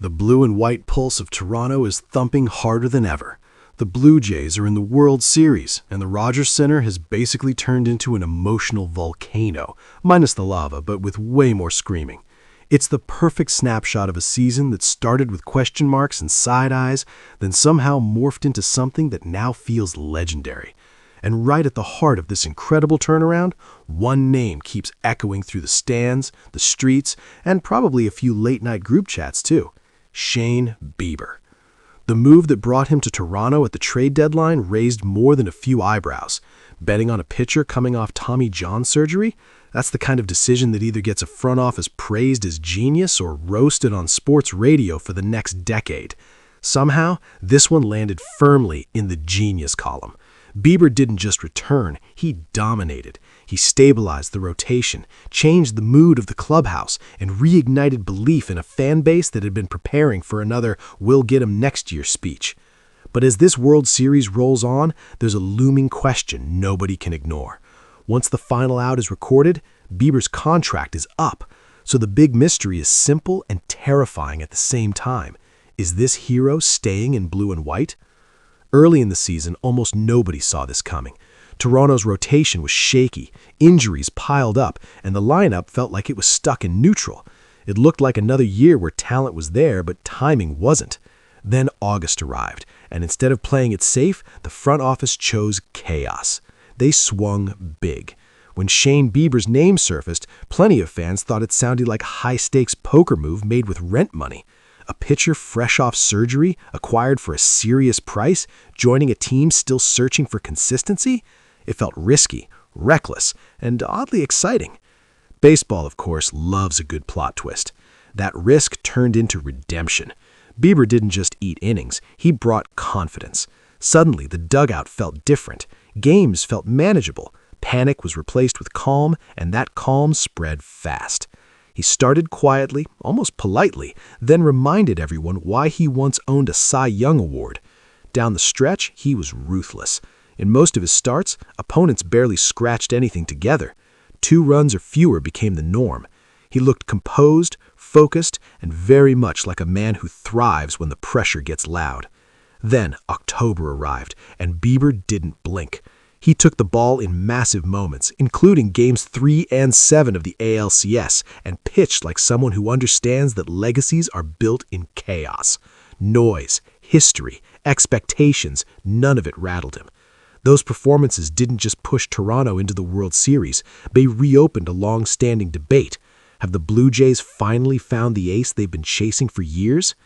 The blue and white pulse of Toronto is thumping harder than ever. The Blue Jays are in the World Series, and the Rogers Center has basically turned into an emotional volcano, minus the lava, but with way more screaming. It's the perfect snapshot of a season that started with question marks and side eyes, then somehow morphed into something that now feels legendary. And right at the heart of this incredible turnaround, one name keeps echoing through the stands, the streets, and probably a few late-night group chats too. Shane Bieber. The move that brought him to Toronto at the trade deadline raised more than a few eyebrows. Betting on a pitcher coming off Tommy John surgery? That's the kind of decision that either gets a front office praised as genius or roasted on sports radio for the next decade. Somehow, this one landed firmly in the genius column. Bieber didn't just return, he dominated. He stabilized the rotation, changed the mood of the clubhouse, and reignited belief in a fan base that had been preparing for another "we'll get him next year" speech. But as this World Series rolls on, there's a looming question nobody can ignore. Once the final out is recorded, Bieber's contract is up. So the big mystery is simple and terrifying at the same time. Is this hero staying in blue and white? Early in the season, almost nobody saw this coming. Toronto's rotation was shaky, injuries piled up, and the lineup felt like it was stuck in neutral. It looked like another year where talent was there, but timing wasn't. Then August arrived, and instead of playing it safe, the front office chose chaos. They swung big. When Shane Bieber's name surfaced, plenty of fans thought it sounded like a high-stakes poker move made with rent money. A pitcher fresh off surgery, acquired for a serious price, joining a team still searching for consistency? It felt risky, reckless, and oddly exciting. Baseball, of course, loves a good plot twist. That risk turned into redemption. Bieber didn't just eat innings, he brought confidence. Suddenly, the dugout felt different. Games felt manageable. Panic was replaced with calm, and that calm spread fast. He started quietly, almost politely, then reminded everyone why he once owned a Cy Young award. Down the stretch, he was ruthless. In most of his starts, opponents barely scratched anything together. 2 runs or fewer became the norm. He looked composed, focused, and very much like a man who thrives when the pressure gets loud. Then October arrived, and Bieber didn't blink. He took the ball in massive moments, including Games 3 and 7 of the ALCS, and pitched like someone who understands that legacies are built in chaos. Noise, history, expectations, none of it rattled him. Those performances didn't just push Toronto into the World Series, they reopened a long-standing debate. Have the Blue Jays finally found the ace they've been chasing for years?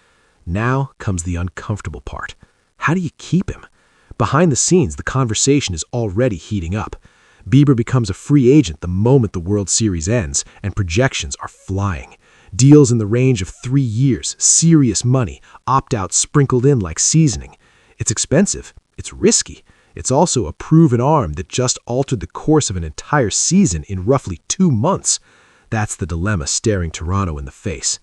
Now comes the uncomfortable part. How do you keep him? Behind the scenes, the conversation is already heating up. Bieber becomes a free agent the moment the World Series ends, and projections are flying. Deals in the range of 3 years, serious money, opt-outs sprinkled in like seasoning. It's expensive, it's risky. It's also a proven arm that just altered the course of an entire season in roughly 2 months. That's the dilemma staring Toronto in the face.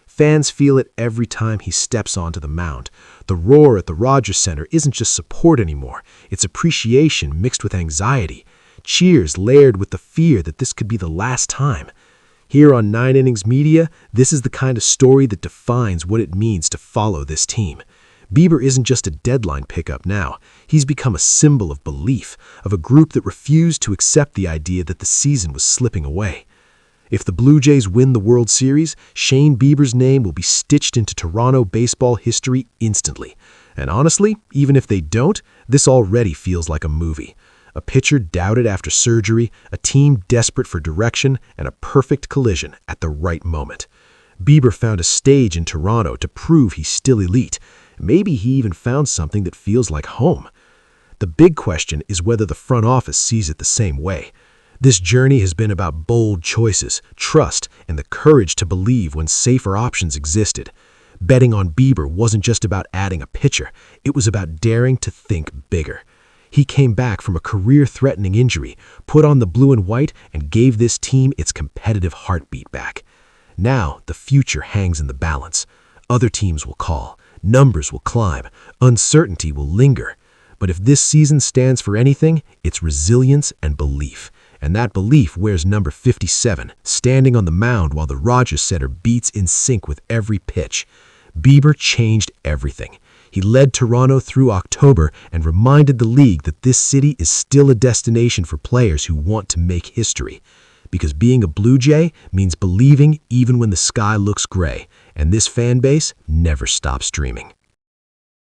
Fans feel it every time he steps onto the mound. The roar at the Rogers Center isn't just support anymore. It's appreciation mixed with anxiety. Cheers layered with the fear that this could be the last time. Here on 9 Innings Media, this is the kind of story that defines what it means to follow this team. Bieber isn't just a deadline pickup now. He's become a symbol of belief, of a group that refused to accept the idea that the season was slipping away. If the Blue Jays win the World Series, Shane Bieber's name will be stitched into Toronto baseball history instantly. And honestly, even if they don't, this already feels like a movie. A pitcher doubted after surgery, a team desperate for direction, and a perfect collision at the right moment. Bieber found a stage in Toronto to prove he's still elite. Maybe he even found something that feels like home. The big question is whether the front office sees it the same way. This journey has been about bold choices, trust, and the courage to believe when safer options existed. Betting on Bieber wasn't just about adding a pitcher, it was about daring to think bigger. He came back from a career-threatening injury, put on the blue and white, and gave this team its competitive heartbeat back. Now, the future hangs in the balance. Other teams will call, numbers will climb, uncertainty will linger. But if this season stands for anything, it's resilience and belief. And that belief wears number 57, standing on the mound while the Rogers Center beats in sync with every pitch. Bieber changed everything. He led Toronto through October and reminded the league that this city is still a destination for players who want to make history. Because being a Blue Jay means believing even when the sky looks gray, and this fan base never stops dreaming.